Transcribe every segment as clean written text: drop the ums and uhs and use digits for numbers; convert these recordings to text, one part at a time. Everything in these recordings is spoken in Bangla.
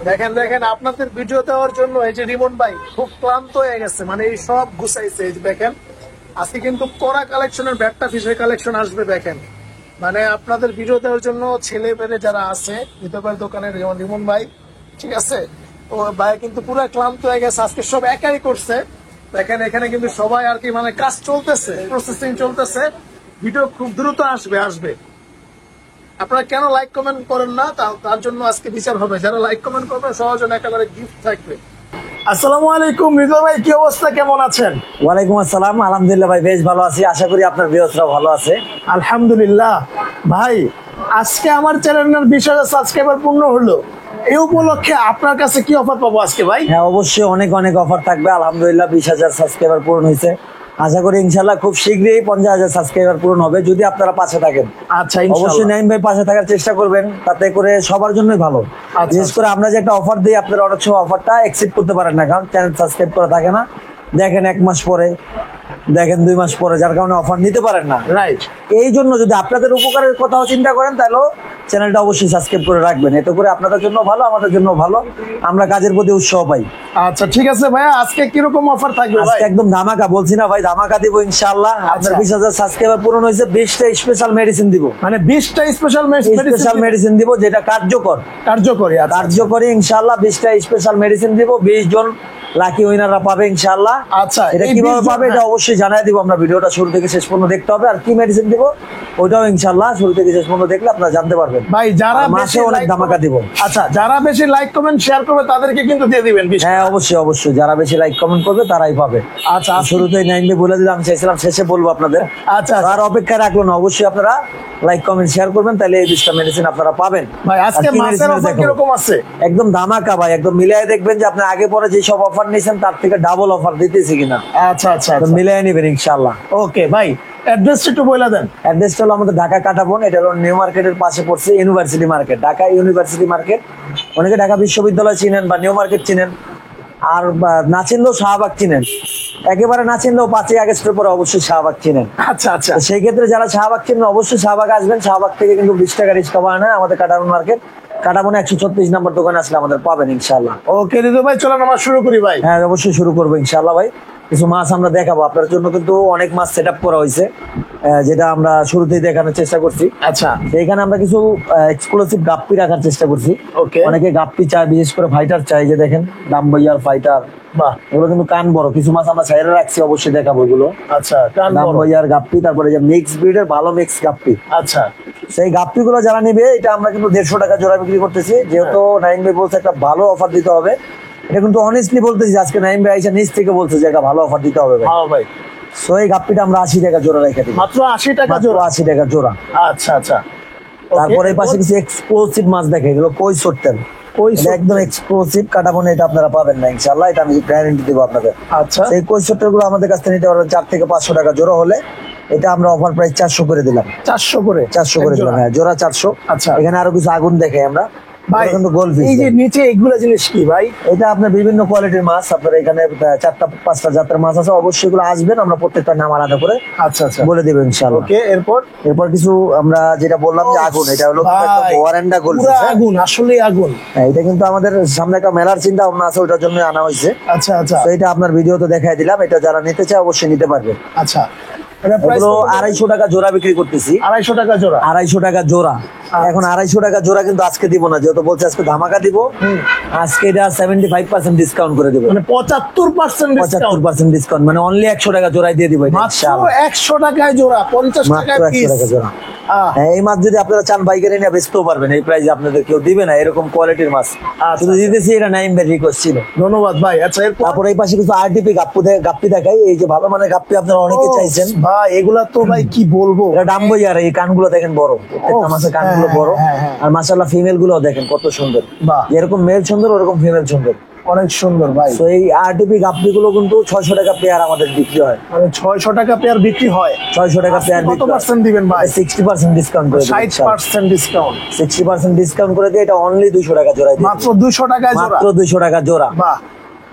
দেখেন দেখেন আপনাদের ভিডিও দেওয়ার জন্য এই যে রিমন ভাই খুব ক্লান্ত হয়ে গেছে, মানে এই সব গুছাইছে। এই যে দেখেন আজকে কিন্তু কড়া কালেকশনের ব্যাটটা ফিশের কালেকশন আসবে। দেখেন মানে আপনাদের ভিডিও দেওয়ার জন্য ছেলে পেলে যারা আছে ভিতরের দোকানের যেমন রিমন ভাই, ঠিক আছে, ও ভাই কিন্তু পুরো ক্লান্ত হয়ে গেছে, আজকে সব একাই করছে। দেখেন এখানে কিন্তু সবাই আর কি মানে কাজ চলতেছে, প্রসেসিং চলতেছে, ভিডিও খুব দ্রুত আসবে আসবে। আপনারা কেন লাইক কমেন্ট করেন না তার জন্য আজকে বিচার হবে। যারা লাইক কমেন্ট করবে সবার জন্য একেবারে গিফট থাকবে। আসসালামু আলাইকুম মৃদুল ভাই, কি অবস্থা, কেমন আছেন? ওয়ালাইকুম আসসালাম, আলহামদুলিল্লাহ ভাই বেশ ভালো আছি। আশা করি আপনার ভিউয়ার্সরাও ভালো আছে। আলহামদুলিল্লাহ ভাই, আজকে আমার চ্যানেলের 20,000 সাবস্ক্রাইবার পূর্ণ হলো, এই উপলক্ষে আপনার কাছে কি অফার পাবো আজকে ভাই? হ্যাঁ অবশ্যই অনেক অনেক অফার থাকবে। আলহামদুলিল্লাহ 20,000 সাবস্ক্রাইবার পূরণ হয়েছে। আশা করি ইনশাল্লাহ খুব শীঘ্রই 50,000 সাবস্ক্রাইবার পূরণ হবে যদি আপনারা পাশে থাকেন। আচ্ছা অবশ্যই নাইম ভাই পাশে থাকার চেষ্টা করবেন, তাতে করে সবার জন্যই ভালো। বিশেষ করে আমরা যে একটা অফার দিই আপনারা অনেক সময় অফারটা অ্যাকসেপ্ট করতে পারেন না, কারণ চ্যানেল সাবস্ক্রাইব করা থাকে না। দেখেন 1 মাস পরে, দেখেন 2 মাস পরে, যার কারণে অফার নিতে পারেন না। রাইট, এই জন্য যদি আপনাদের উপকারের কথাও চিন্তা করেন তাহলে চ্যানেলটা অবশ্যই সাবস্ক্রাইব করে রাখবেন। এতে করে আপনাদের জন্য ভালো, আমাদের জন্য ভালো, আমরা কাজের প্রতি উৎসাহ পাই। আচ্ছা ঠিক আছে ভাইয়া, আজকে কিরকম অফার থাকবে? আজকে একদম ধামাকা, বলছি না ভাই, ধামাকা দিব ইনশাআল্লাহ। আপনার 20,000 সাবস্ক্রাইবার পূরণ হয়েছে, 20টা স্পেশাল মেডিসিন দিব, মানে 20টা স্পেশাল মেডিসিন দিব যেটা কার্যকরী। কার্যকরী ইনশাআল্লাহ 20টা স্পেশাল মেডিসিন দিব। 20 জন লাকি উইনাররা পাবে ইনশাআল্লাহ। আচ্ছা, এটা কিভাবে পাবে এটা অবশ্যই জানাই দিব আমরা। ভিডিওটা শুরু থেকে শেষ পর্যন্ত দেখতে হবে, আর কি মেডিসিন দিব ওইটাও ইনশাআল্লাহ শুরু থেকে শেষ পর্যন্ত দেখলে আপনারা জানতে পারবেন ভাই। যারা মাসে অনেক ধামাকা দিব। আচ্ছা, যারা বেশি লাইক কমেন্ট শেয়ার করবে তাদেরকে কিন্তু দিয়ে দিবেন। হ্যাঁ অবশ্যই অবশ্যই, যারা বেশি লাইক কমেন্ট করবে তারাই পাবে। আচ্ছা, শুরুতেই নাইনবে বলে দিলাম, চাইছিলাম শেষে বলবো আপনাদের। আচ্ছা, আর অপেক্ষা রাখলো না, অবশ্যই আপনারা লাইক কমেন্ট শেয়ার করবেন, তাহলে এই 20টা মেডিসিন আপনারা পাবেন। ভাই আজকে মাসের অফার কিরকম আছে? একদম ধামাকা ভাই, একদম মিলাই দেখবেন যে আপনি আগে পরে যে সব অফার নিয়েছেন তার থেকে ডাবল অফার দিতেছি কিনা। আচ্ছা আচ্ছা, মিলাই নেবেন ইনশাআল্লাহ। ওকে ভাই, অ্যাড্রেসটা একটু বলে দেন। অ্যাড্রেসটা হলো আমাদের ঢাকা কাটাবন, এটা হলো নিউ মার্কেটের পাশে পড়ছে university market, Dhaka university market. অনেকে ঢাকা বিশ্ববিদ্যালয় চিনেন বা নিউ মার্কেট চিনেন, আর না চিনলেও শাহবাগ চিনেন। একেবারে না চিনলেও 5ই আগস্টের পরে অবশ্যই শাহবাগ চিনেন। আচ্ছা আচ্ছা, সেই ক্ষেত্রে যারা শাহবাগ চিনেন অবশ্যই শাহবাগ আসবেন। শাহবাগ থেকে কিন্তু 20 টাকা রিক্সা ভাড়া নেয় আমাদের কাটাবন মার্কেট। কাটাবনে 136 নম্বর দোকানে আসলে আমাদের পাবেন ইনশাআল্লাহ। ওকে রিদু ভাই, চলেন আমরা শুরু করি ভাই। হ্যাঁ অবশ্যই শুরু করবো ইনশাআল্লাহ ভাই। কিছু মাছ আমরা দেখাবো আপনার জন্য, কিন্তু অনেক মাছ সেট আপ করা হয়েছে, যেটা আমরা শুরুতেই দেখানোর চেষ্টা করছি। আচ্ছা, এইখানে আমরা কিছু এক্সক্লুসিভ গাপ্পি রাখার চেষ্টা করছি। ওকে, অনেকে গাপ্পি চায়, বিশেষ করে ফাইটার চাই, যে দেখেন ডাম্বইয়ার ফাইটার, বাহ, এগুলো কিন্তু কান বড়। কিছু মাছ আমরা সাইডে রাখছি, অবশ্যই দেখাবো এগুলো। আচ্ছা, ডাম্বইয়ার গাপ্পি, তারপরে যে মিক্স ব্রিডের ভালো মিক্স গাপ্পি। আচ্ছা, সেই গাপ্পি গুলো যারা নিবে, এটা আমরা কিন্তু 150 টাকা জোড়া বিক্রি করতেছি। যেহেতু নাইম ভাই বলছে একটা ভালো অফার দিতে হবে, এটা কিন্তু অনেস্টলি বলতেছি। আজকে নাইম ভাই আইসা নিচ থেকে বলছে যে একটা ভালো অফার দিতে হবে ভাই। সো এই গাপ্পিটা আমরা 80 টাকা জোড়া রেখে দিই, মাত্র 80 টাকা জোড়া। 80 টাকা জোড়া। আচ্ছা আচ্ছা, তারপরে পাশে কিছু এক্সক্লুসিভ মাছ দেখে, এগুলো কই সরতেন, একদম এক্সক্লুসিভ কাটাবনে, এটা আপনারা পাবেন না ইনশাআল্লাহ, এটা আমি গ্যারান্টি দেবো আপনাদের। আচ্ছা, সেই কই সরতের গুলো আমাদের কাছ থেকে নিতে পারবেন 4 থেকে 500 টাকা জোড়া হলে। এটা আমরা অফার প্রাইস 400 করে দিলাম। 400 করে দিলাম, হ্যাঁ জোড়া 400। আচ্ছা, এখানে আরো কিছু আগুন দেখে আমরা ভাই। কিন্তু গোলফিশ, এই যে নিচে এগুলো জিনিস কি ভাই? এটা আপনার বিভিন্ন কোয়ালিটির মাছ। আপনার এখানে 4-5টা জাতের মাছ আছে, অবশ্যই এগুলো আসবেন, আমরা প্রত্যেকটা নাম আলাদা করে আচ্ছা আচ্ছা বলে দেবো ইনশাআল্লাহ। ওকে, এরপর কিছু আমরা যেটা বললাম যে আগুন, এটা হলো ওয়ারেন্ডা গোলফিশ। আগুন, আসলে আগুন। এটা কিন্তু আমাদের সামনে একটা মেলার চিন্তা ভাবনা আছে, ওইটার জন্য আনা হয়েছে। আচ্ছা আচ্ছা, তো এটা আপনার ভিডিওতে দেখাই দিলাম। এটা যারা নিতে চায় অবশ্যই নিতে পারবে। আচ্ছা, এগুলো 250 টাকা জোড়া বিক্রি করতেছি। 250 টাকা জোড়া, 250 টাকা জোড়া। এখন 250 টাকা জোড়া কিন্তু আজকে দিব না, যেহেতু বলছে আজকে ধামাকা দিব। আজকে এটা 75% ডিসকাউন্ট করে দেবো, মানে 75% ডিসকাউন্ট, মানে অনলি 100 টাকা জোড়াই দিয়ে দিব। মাত্র 100 টাকায় জোড়া, 50 টাকা পিস। এই মাছ যদি আপনারা চান পাইকারি নিয়ে বেচতেও পারবেন, এই প্রাইসে আপনাদের কেউ দিবে না এরকম কোয়ালিটির মাছ। শুধু দিতেছি, এটা নাইম ভাই রিকোয়েস্ট ছিল। ধন্যবাদ ভাই। আচ্ছা, তারপর এই পাশে কিছু আরটিপি গাপ্পি দেখাই, এই যে ভালো মানে গাপ্পি আপনারা অনেকে চাইছেন ভাই। এগুলা তো ভাই কি বলবো, এটা ডাম্বইয়ার। এই কানগুলো দেখেন বড়, প্রত্যেকটা মাছের কানগুলো বড়। আর মাশাআল্লাহ ফিমেল গুলো দেখেন কত সুন্দর, যেরকম মেল সুন্দর ওরকম ফিমেল সুন্দর, অনেক সুন্দর ভাই। তো এই আরটিপি গাপ্পি গুলো কিন্তু 600 টাকা পেয়ার আমাদের বিক্রি হয়। মানে 600 টাকা পেয়ার বিক্রি হয়। 600 টাকা পেয়ার। কত পার্সেন্ট দিবেন ভাই? 60% ডিসকাউন্ট করে দিই। 60% ডিসকাউন্ট, 60% ডিসকাউন্ট করে দিয়ে এটা অনলি 200 টাকা জোড়া। মাত্র 200 টাকায় জোড়া, মাত্র 200 টাকা জোড়া। বাহ।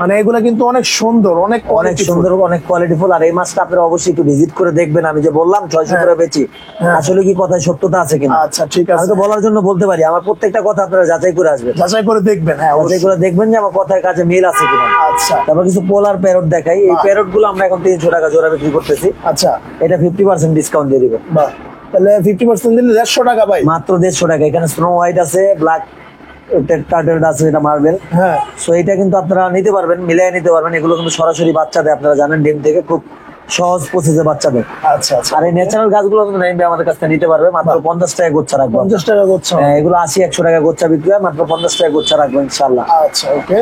মানে এগুলা কিন্তু অনেক সুন্দর, অনেক অনেক সুন্দর, অনেক কোয়ালিটিফুল। আর এই মাছটা আপনারা অবশ্যই একটু ভিজিট করে দেখবেন। আমি যে বললাম 600 করে বেচি, আসলে কি কথায় সত্যতা আছে কিনা আচ্ছা ঠিক আমি আছে, তো বলার জন্য বলতে পারি। আমার প্রত্যেকটা কথা আপনারা যাচাই করে আসবেন, যাচাই করে দেখবেন। হ্যাঁ যাচাই করে দেখবেন যে আমার কথার কাছে মিল আছে কিনা। আচ্ছা তারপর কিছু পোলার প্যারট দেখাই। এই প্যারট গুলো আমরা এখন 300 টাকা জোড়া বিক্রি করতেছি। আচ্ছা, এটা 50% ডিসকাউন্ট দিয়ে দিবেন। বাহ, তাহলে 50% দিলে 150 টাকা ভাই। মাত্র 150 টাকা। এখানে স্নো হোয়াইট আছে, ব্ল্যাক কার্টেল আছে, এটা মার্বেল। হ্যাঁ সো এটা কিন্তু আপনারা নিতে পারবেন, মিলিয়ে নিতে পারবেন। এগুলো কিন্তু সরাসরি বাচ্চা দেয়, আপনারা জানেন, ডিম থেকে খুব সহজ প্রসেসে বাচ্চা দেয়। আচ্ছা আচ্ছা, আর এই ন্যাচারাল গাছগুলো কিন্তু নাইম ভাই আমাদের কাছ থেকে নিতে পারবে মাত্র 50 টাকা গোচ্ছা রাখবো। 50 টাকা করছো? হ্যাঁ, এগুলো 80-100 টাকা গোচ্ছা বিক্রি হয়, মাত্র 50 টাকা গোচ্ছা রাখবো ইনশাআল্লাহ। আচ্ছা ওকে,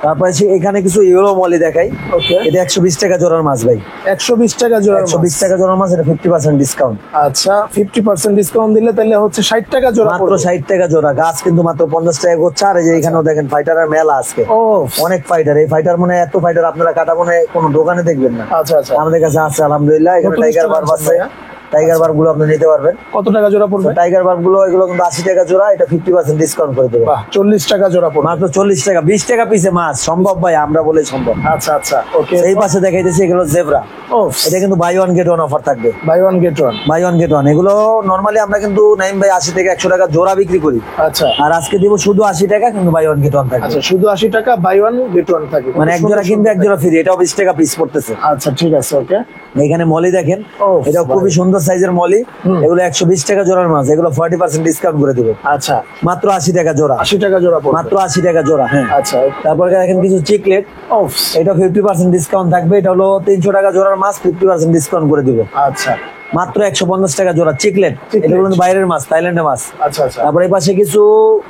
তারপরে এখানে কিছু ইউরো মলি দেখাই। ওকে, এটা 120 টাকা জোড়ার মাছ ভাই। 120 টাকা জোড়া? 120 টাকা জোড়ার মাছ, এটা 50% ডিসকাউন্ট। আচ্ছা, 50% ডিসকাউন্ট দিলে তাহলে হচ্ছে 60 টাকা জোড়া মাত্র পড়বে। 60 টাকা জোড়া। গাছ কিন্তু মাত্র 50 টাকা গোচ্ছা। আর এই যে এখানেও দেখেন ফাইটারের মেলা আজকে, ও অনেক ফাইটার। এই ফাইটার মনে হয় এত ফাইটার আপনারা কাটা মনে হয় কোনো দোকানে দেখবেন না, আচ্ছা আচ্ছা, আমাদের কাছে আছে আলহামদুলিল্লাহ। এখানে নতুন টাইগার stock বার্ব আনছেন আছে, ভাইয়া? টাইগার বার্ব গুলো আপনি নিতে পারবেন। কত টাকা জোড়া পড়বে? টাইগার বার্ব গুলো এগুলো কিন্তু 80 টাকা জোড়া, এটা 50% ডিসকাউন্ট করে দেবো। বাহ, 40 টাকা জোড়া পড়বে। মাত্র 40 টাকা, 20 টাকা পিসে মাছ। সম্ভব ভাই, আমরা বলে সম্ভব। আচ্ছা আচ্ছা ওকে, এই পাশে দেখাইতেছি এগুলো জেব্রা। ও এটা কিন্তু buy one get one offer থাকবে। Buy one get one? Buy one get one. এগুলো নরমালি আমরা কিন্তু নাইম ভাই 80 থেকে 100 টাকা জোড়া বিক্রি করি, আচ্ছা আর আজকে দিব শুধু 80 টাকা, কিন্তু বাই ওয়ান গেট ওয়ান থাকবে। আচ্ছা, শুধু 80 টাকা বাই ওয়ান গেট ওয়ান থাকে, মানে এক জোড়া কিনবে এক জোড়া ফ্রি। এটাও 20 টাকা পিস পড়তেছে। আচ্ছা ঠিক আছে ওকে। এখানে মলি দেখেন, ও, এটা খুবই ভাই। সুন্দর সাইজের মলি। এগুলো 120 টাকা জোড়ার মাছ, এগুলো 40% ডিসকাউন্ট করে দেবো, আচ্ছা, মাত্র 80 টাকা জোড়া। 80 টাকা জোড়া পড়বে? মাত্র 80 টাকা জোড়া, হ্যাঁ। আচ্ছা তারপরে দেখেন কিছু চিকলেট, ও এটা 50% ডিসকাউন্ট থাকবে। এটা হলো 300 টাকা জোড়ার মাছ, 50% ডিসকাউন্ট করে দিব, আচ্ছা মাত্র 150 টাকা জোড়া চিকলেট। চিকলেট। এটা কিন্তু বাইরের মাছ, থাইল্যান্ডের মাছ। আচ্ছা আচ্ছা, তারপরে এই পাশে কিছু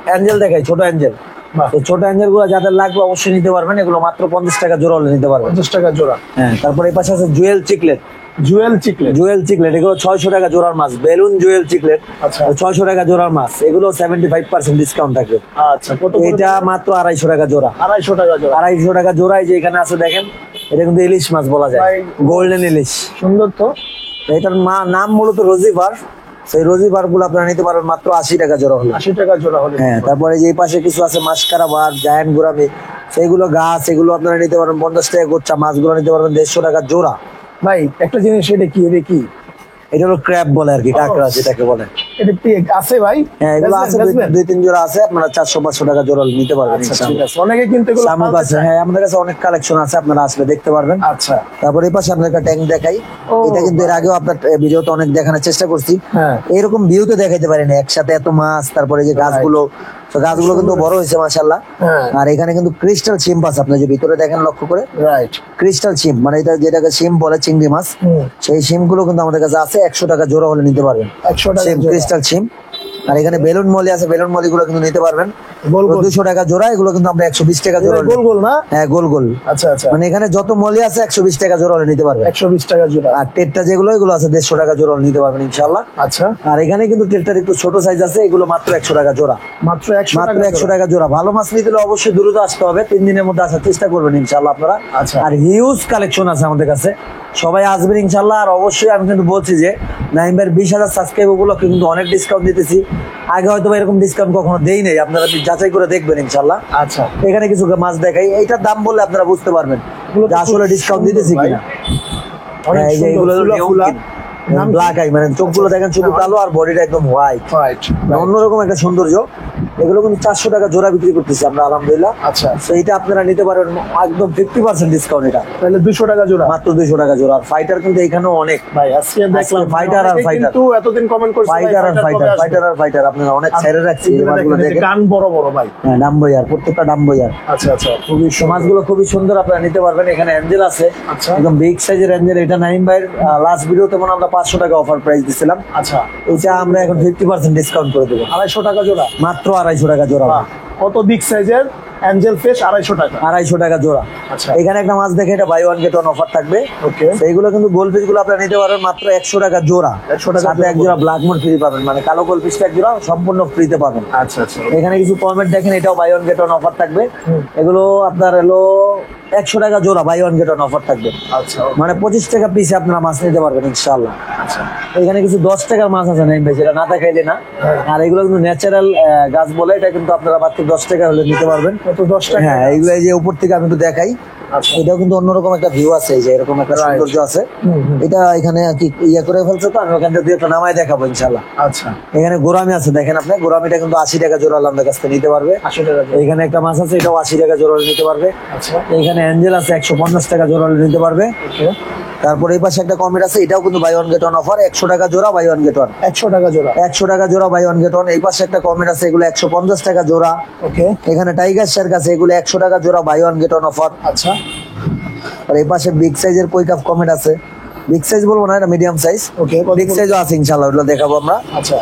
অ্যাঞ্জেল দেখাই, ছোট অ্যাঞ্জেল। বাহ, তো ছোট অ্যাঞ্জেল গুলো যাদের লাগবে অবশ্যই নিতে পারবেন। এগুলো মাত্র 50 টাকা জোড়া হলে নিতে পারবেন। 50 টাকা জোড়া। হ্যাঁ, তারপরে এই পাশে আছে Jewel chiclet. Jewel chiclet? Jewel chiclet এগুলো 600 টাকা জোড়ার মাছ, বেলুন জুয়েল চিকলেট। আচ্ছা 600 টাকা জোড়ার মাছ, এগুলো 75% ডিসকাউন্ট থাকবে। আচ্ছা, কত করে? এটা মাত্র 250 টাকা জোড়া। 250 টাকা জোড়া? 250 টাকা জোড়া। এই যে এখানে আছে দেখেন, এটা কিন্তু ইলিশ মাছ বলা যায়, ভাই, গোল্ডেন ইলিশ। সুন্দর তো। এটার নাম মূলত রোজিভার। সেই রোজিভার গুলো আপনারা নিতে পারবেন মাত্র 80 টাকা জোড়া হলে। 80 টাকা জোড়া হলে? হ্যাঁ, তারপরে যে এই পাশে কিছু আছে মাস্কারা বার, জায়ান্ট গোরামি, সেইগুলো গাছ, এগুলো আপনারা নিতে পারবেন 50 টাকা গোচ্ছা। মাছগুলো নিতে পারবেন 150 টাকা জোড়া। ভাই একটা জিনিস, এটা কি, এটা কি? এটা হলো ক্র্যাব বলে আর কি, কাঁকড়া যেটাকে বলে। এটা কি আছে ভাই? হ্যাঁ, এগুলো আছে, বেচবেন? 2-3 জোড়া আছে, আপনারা 400-500 টাকা জোড়া নিতে পারবেন আচ্ছা ঠিক ইনশাআল্লাহ। আছে, অনেকে কিন্তু এগুলো শামুক পালতে আছে, চায়। হ্যাঁ, আমাদের কাছে অনেক কালেকশন আছে, আপনারা আসলে দেখতে পারবেন। আচ্ছা তারপরে এই পাশে আপনার একটা ট্যাঙ্ক দেখাই। ও, এটা কিন্তু এর আগেও আপনার ভিডিওতে অনেক দেখানোর চেষ্টা করছি। হ্যাঁ এরকম ভিউতে দেখাইতে পারিনি একসাথে এত মাছ। তারপরে যে গাছগুলো, তো গাছগুলো কিন্তু বড় হয়েছে মাশাআল্লাহ। হ্যাঁ আর এখানে কিন্তু ক্রিস্টাল শিম্প আছে, আপনি যে ভিতরে দেখেন লক্ষ্য করে, রাইট। ক্রিস্টাল শিম্প মানে এটা যেটাকে শিম্প বলে, চিংড়ি মাছ। সেই শিম্প গুলো কিন্তু আমাদের কাছে আছে, 100 টাকা জোড়া হলে নিতে পারবেন। 100 টাকা জোড়া? ক্রিস্টাল শিম্প। আর এখানে বেলুন মলি আছে, বেলুন মলি গুলো কিন্তু নিতে পারবেন গোল গোল? 200 টাকা জোড়া। এগুলো কিন্তু আমরা 120 টাকা জোড়া গোল গোল না? হ্যাঁ, গোল গোল। আচ্ছা আচ্ছা, মানে এখানে যত মলি আছে 120 টাকা জোড়া হলে নিতে পারবেন। 120 টাকা জোড়া? আর টেটটা যেগুলো, এগুলো আছে 150 টাকা জোড়া হলে নিতে পারবেন ইনশাআল্লাহ। আচ্ছা, আর এখানে কিন্তু টেটটার একটু ছোট সাইজ আছে, এগুলো মাত্র 100 টাকা জোড়া। মাত্র 100 মাত্র টাকা 100 টাকা জোড়া। ভালো মাছ নিতে হলে অবশ্যই দ্রুত আসতে হবে, 3 দিনের মধ্যে আসার চেষ্টা করবেন ইনশাআল্লাহ আপনারা। আচ্ছা। আর হিউজ কালেকশন আছে আমাদের কাছে, সবাই আসবেন ইনশাআল্লাহ। আর অবশ্যই আমি কিন্তু বলছি যে নাইম ভাইয়ের 20,000 সাবস্ক্রাইব গুলোকে কিন্তু অনেক ডিসকাউন্ট দিতেছি। আগে হয়তো বা এরকম ডিসকাউন্ট কখনো দেই নাই, আপনারা যাচাই করে দেখবেন ইনশাআল্লাহ। আচ্ছা, এখানে কিছু মাছ দেখাই, এইটার দাম বললে আপনারা বুঝতে পারবেন এগুলো যে তো আসলে খুব ডিসকাউন্ট সুন্দর দিতেছি ভাই। কিনা। অনেক হ্যাঁ, এই যে সুন্দর, এগুলো ফুলা ফুলা। নাম কি? ব্ল্যাক আই, মানে চোখগুলো দেখেন শুধু কালো আর বডিটা একদম হোয়াইট, রাইট। অন্যরকম একটা সৌন্দর্য। এগুলো কিন্তু 400 টাকা জোড়া বিক্রি করতেছি আমরা আলহামদুলিল্লাহ। আচ্ছা, তো এটা আপনারা নিতে পারেন একদম 50% ডিসকাউন্ট। এটা তাহলে 200 টাকা জোড়া? মাত্র 200 টাকা জোড়া। আর ফাইটার কিন্তু এখানেও অনেক ভাই আজকে দেখলাম ফাইটার আর অনেকে ফাইটার, কিন্তু এতদিন কমেন্ট করছে ফাইটার আর ফাইটার, ফাইটার আর ফাইটার আপনারা অনেক ছেড়ে রাখছি। এই মাছগুলো দেখেন, গান বড় বড় ভাই। হ্যাঁ, ডাম্বয়ার, প্রত্যেকটা ডাম্বয়ার। আচ্ছা আচ্ছা, খুবই মাছগুলো খুবই সুন্দর, আপনারা নিতে পারবেন। এখানে অ্যাঞ্জেল আছে, আচ্ছা। একদম বিগ সাইজের অ্যাঞ্জেল। এটা নাইম ভাইয়ের লাস্ট ভিডিওতে মনে আমরা 500 টাকা অফার প্রাইস দিছিলাম। আচ্ছা, এটা আমরা এখন 50% ডিসকাউন্ট করে দেবো, 250 টাকা জোড়া? মাত্র 250 টাকা জোড়া। কত বিগ সাইজের অ্যাঞ্জেল ফিশ? 250 টাকা? 250 টাকা জোড়া। আচ্ছা, এখানে একটা মাছ দেখে, এটা buy one get one offer থাকবে। ওকে। সেইগুলো কিন্তু গোল পিস গুলো আপনারা নিতে পারবেন মাত্র 100 টাকা জোড়া। 100 টাকা সাথে এক জোড়া ব্ল্যাক মোর ফ্রি পাবেন, মানে কালো গোল পিসটা এক জোড়া সম্পূর্ণ ফ্রিতে পাবেন। আচ্ছা আচ্ছা, এখানে কিছু কমেন্ট দেখেন, এটাও buy one get one offer থাকবে। এগুলো আপনার হলো 100 টাকা জোড়া, buy one get one offer থাকবে। আচ্ছা মানে 25 টাকা পিসে আপনারা মাছ নিতে পারবেন ইনশাআল্লাহ। আচ্ছা, এখানে কিছু 10 টাকার মাছ আছে নাইম ভাই, যেটা না দেখাইলে না। আর এগুলো কিন্তু ন্যাচারাল গাছ বলে, এটা কিন্তু আপনারা মাত্র 10 টাকা হলে নিতে পারবেন। মাত্র 10 টাকা। হ্যাঁ, এইগুলো এই যে উপর থেকে আমি একটু দেখাই, আচ্ছা। এটাও কিন্তু অন্যরকম একটা ভিউ আছে, এই যে এরকম একটা Right. সৌন্দর্য আছে। এটা এখানে আর কি ইয়ে করে ফেলছে, তো আমি ওখান থেকে একটা নামায় দেখাবো ইনশাল্লাহ। আচ্ছা, এখানে গোরামি আছে, দেখেন আপনি, গোরামিটা কিন্তু 80 টাকা জোড়া আমাদের কাছ থেকে নিতে পারবে। 80 টাকা। এখানে একটা মাছ আছে, এটাও 80 টাকা জোড়া হলে নিতে পারবে। আচ্ছা, এখানে অ্যাঞ্জেল আছে, 150 টাকা জোড়া হলে নিতে পারবে। ওকে। তারপর এই পাশে একটা কমেট আছে, এটাও কিন্তু buy one get one offer, 100 টাকা জোড়া বাই ওয়ান গেট ওয়ান। 100 টাকা জোড়া। 100 টাকা জোড়া বাই ওয়ান গেট ওয়ান। এই পাশে একটা কমেট আছে, এগুলো 150 টাকা জোড়া। ওকে। এখানে টাইগার শার্ক আছে, এগুলো 100 টাকা জোড়া buy one get one offer. আচ্ছা, আর এই পাশে বিগ সাইজের কৈকাপ কমেট আছে, বিগ সাইজ বলবো না, এটা মিডিয়াম সাইজ। ওকে। বিগ সাইজও আছে ইনশাআল্লাহ, ওগুলো দেখাবো আমরা। আচ্ছা,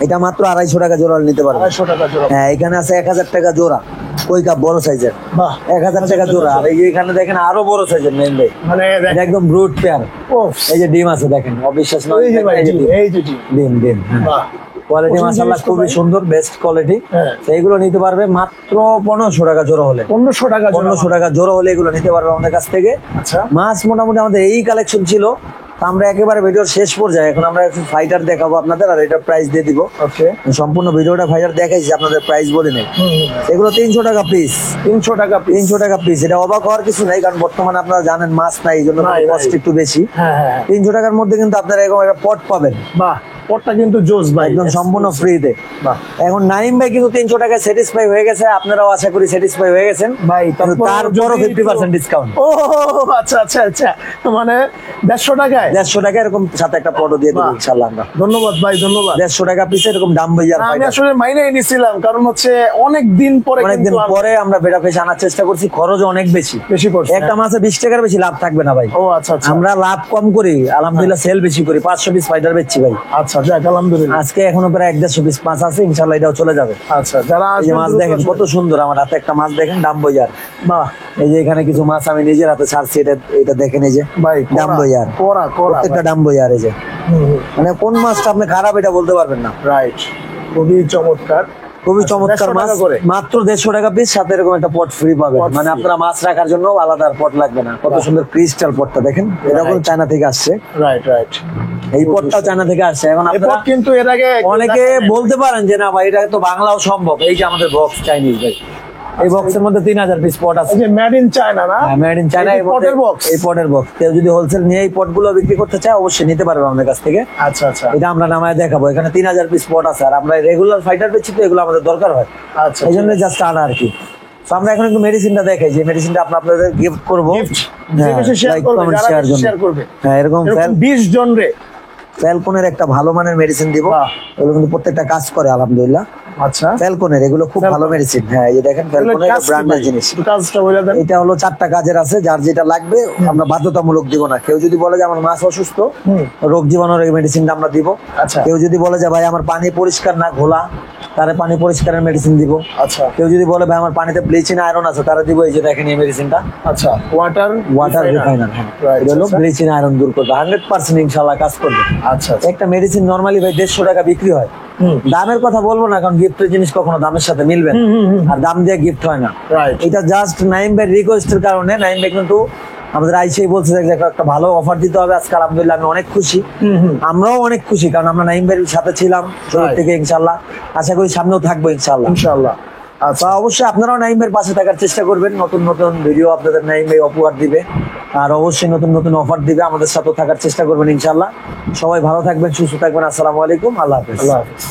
এটা মাত্র 250 টাকা জোড়া নিতে পারবে। 250 টাকা জোড়া। হ্যাঁ, এখানে আছে 1000 টাকা জোড়া কৈকাপ বড় সাইজের, বাহ, 1000 টাকা জোড়া। আর এই যে এখানে দেখেন আরো বড় সাইজের মেইন ভাই, মানে এটা একদম ব্রুট পেয়ার। ওফ, এই যে ডিম আছে দেখেন, অবিশ্বাস নয়, এই যে ভাই, এই যে ডিম। এই যে ডিম। ডিম ডিম, হ্যাঁ। বাহ, কোয়ালিটি প্রচুর মাশাআল্লাহ জিনিস তো খুবই ভাই। সুন্দর, বেস্ট কোয়ালিটি। হ্যাঁ। এইগুলো নিতে পারবে মাত্র 1500 টাকা জোড়া হলে। 1500 টাকা জোড়া। 1500 টাকা জোড়া হলে এগুলো নিতে পারবে আমাদের কাছ থেকে। আচ্ছা, মাছ মোটামুটি আমাদের এই কালেকশন ছিল, তো আমরা একেবারে ভিডিওর শেষ পর্যায়ে, এখন আমরা একটু ফাইটার দেখাবো আপনাদের, আর এটা প্রাইস দিয়ে দিব। ওকে। সম্পূর্ণ ভিডিওটা ফাইটার দেখাইছি, আপনাদের প্রাইস বলে নেই। এগুলো 300 টাকা পিস। 300 টাকা পিস। 300 টাকা পিস, এটা অবাক হওয়ার কিছু নাই, কারণ বর্তমানে আপনারা জানেন মাছ নাই, এই জন্য নাই, কষ্ট নাই। একটু বেশি। হ্যাঁ, হ্যাঁ, হ্যাঁ। 300 টাকার মধ্যে কিন্তু আপনারা এরকম একটা পট পাবেন, বাহ, পটটা কিন্তু জোস ভাই, একদম সম্পূর্ণ ফ্রিতে। বাহ এখন নাইম ভাই কিন্তু 300 টাকায় স্যাটিসফাই হয়ে গেছে, আপনারাও আশা করি স্যাটিসফাই হয়ে গেছেন ভাই। কিন্তু তারপরও 50% ডিসকাউন্ট। ও আচ্ছা আচ্ছা আচ্ছা, মানে 150 টাকায়। 150 টাকা এরকম সাথে একটা পটও দিয়ে দেবো বাহ। ইনশাআল্লাহ আমরা। ধন্যবাদ ভাই, ধন্যবাদ। 150 টাকা পিস এরকম দাম ভাইয়ার আমি আসলে মাইনেই নিছিলাম, কারণ হচ্ছে অনেক দিন পরে অনেকদিন কিন্তু আমি- পরে আমরা বেটা ফিশ আনার চেষ্টা করছি, খরচ অনেক বেশি। বেশি পড়ছে। একটা মাছে 20 টাকার বেশি লাভ থাকবে না ভাই। ও আচ্ছা আচ্ছা, আমরা লাভ কম করি, আলহামদুলিল্লাহ সেল বেশি করি, 500 পিস ফাইটার বেচছি ভাই। আচ্ছা যাক, আলহামদুলিল্লাহ। আজকে এখনো প্রায় 150 পিস মাছ আছে, ইনশাআল্লাহ এটাও চলে যাবে। আচ্ছা, যারা এই যে আসবেন মাছ দ্রুত দেখেন আসবেন। কত সুন্দর, আমার হাতে একটা মাছ দেখেন, ডাম্বইয়ার। বাহ এই যে এখানে কিছু মাছ আমি নিজের হাতে ছাড়ছি, এটা এটা দেখেন, এই যে ভাই, ডাম্বইয়ার, কোরা কোরা প্রত্যেকটা ডাম্বইয়ার। এই যে মানে কোন মাছটা আপনি খারাপ এটা বলতে পারবেন না। রাইট, খুবই চমৎকার। খুবই আচ্ছা, চমৎকার 150 মাছ, টাকা করে। মাত্র 150 টাকা পিস, সাথে এরকম একটা পট ফ্রি পাবেন। Pot মানে free। আপনারা মাছ রাখার জন্য আলাদা পট লাগবে না। কত বাহ। সুন্দর ক্রিস্টাল পটটা দেখেন, এটা কিন্তু চায়না থেকে আসছে। রাইট রাইট, এই পটটাও চায়না থেকে আসছে। এখন এই আপনারা পট কিন্তু এর আগে অনেকে বলতে পারেন যে না ভাই এটা তো বাংলাও সম্ভব। এই যে আমাদের বক্স চাইনিজ ভাই, এই বক্সের মধ্যে 3000 পিস পট আছে। এই যে মেড ইন চায়না না, মেড ইন চায়না। এই পটের বক্স। এই পটের বক্স কেউ যদি হোলসেল নিয়ে এই পটগুলো বিক্রি করতে চায়, অবশ্যই নিতে পারবে আমাদের কাছ থেকে। আচ্ছা আচ্ছা এটা আমরা নামায় দেখাবো। এখানে 3000 পিস পট আছে, আর আমরা রেগুলার ফাইটার পেয়েছি, তো এগুলো আমাদের দরকার হয়, আচ্ছা, এই জন্য জাস্ট আনা আর কি। তো আমরা এখন একটু মেডিসিনটা দেখাই, যে মেডিসিনটা আপনাদের গিফট করবো। Gift। যে বেশি শেয়ার করবে, যারা বেশি শেয়ার করবে। হ্যাঁ, এরকম এরকম 20 জন রে। ফ্যালকনের একটা ভালো মানের মেডিসিন দিব। বাহ। এগুলো কিন্তু প্রত্যেকটা কাজ করে আলহামদুলিল্লাহ। আচ্ছা, ফ্যালকনের এগুলো খুব ভালো মেডিসিন। হ্যাঁ, এই যে দেখেন ফ্যালকনের ব্র্যান্ডের জিনিস। একটু কাজটা বলে দেন। এটা হলো 4টা কাজের আছে, যার যেটা লাগবে আমরা বাধ্যতামূলক দিব না। কেউ যদি বলে যে আমার মাছ অসুস্থ, রোগ জীবাণুর এই মেডিসিনটা আমরা দিব। আচ্ছা কেউ যদি বলে যে ভাই আমার পানি পরিষ্কার না ঘোলা, তারে পানি পরিষ্কারের মেডিসিন দিব। আচ্ছা কেউ যদি বলে ভাই আমার পানিতে ব্লিচিং আয়রন আছে, তারা দিব এই যে দেখেন এই মেডিসিনটা, আচ্ছা, ওয়াটার ওয়াটার রিফাইনার। হ্যাঁ, Right, এটা হলো আচ্ছা। ব্লিচিং আয়রন দূর করবে, 100% ইনশাআল্লাহ কাজ করবে। আচ্ছা একটা মেডিসিন নরমালি ভাই 150 টাকা বিক্রি হয়। দামের কথা বলবো না, কারণ গিফটের জিনিস কখনো দামের সাথে মিলবে না, আর দাম দিয়ে গিফট হয় না। রাইট, এটা জাস্ট নাইম ভাই রিকোয়েস্টের কারণে। নাইম ভাই কিন্তু আমাদের আইসেই বলছে যে একটা ভালো অফার দিতে হবে আজকে। আলহামদুলিল্লাহ আমি অনেক খুশি, আমরাও অনেক খুশি, কারণ আমরা নাইম ভাইয়ের সাথে ছিলাম শুরু Right. থেকে। ইনশাল্লাহ আশা করি সামনেও থাকবো ইনশাল্লাহ। ইনশাআল্লাহ। আচ্ছা, অবশ্যই আপনারাও নাইম ভাইয়ের পাশে থাকার চেষ্টা করবেন। নতুন নতুন ভিডিও আপনাদের নাইম ভাই উপহার দিবে, আর অবশ্যই নতুন নতুন অফার দিবে, আমাদের সাথেও থাকার চেষ্টা করবেন ইনশাল্লাহ। সবাই ভালো থাকবেন, সুস্থ থাকবেন। আসসালামু আলাইকুম, আল্লাহ হাফেজ। আল্লাহ হাফেজ।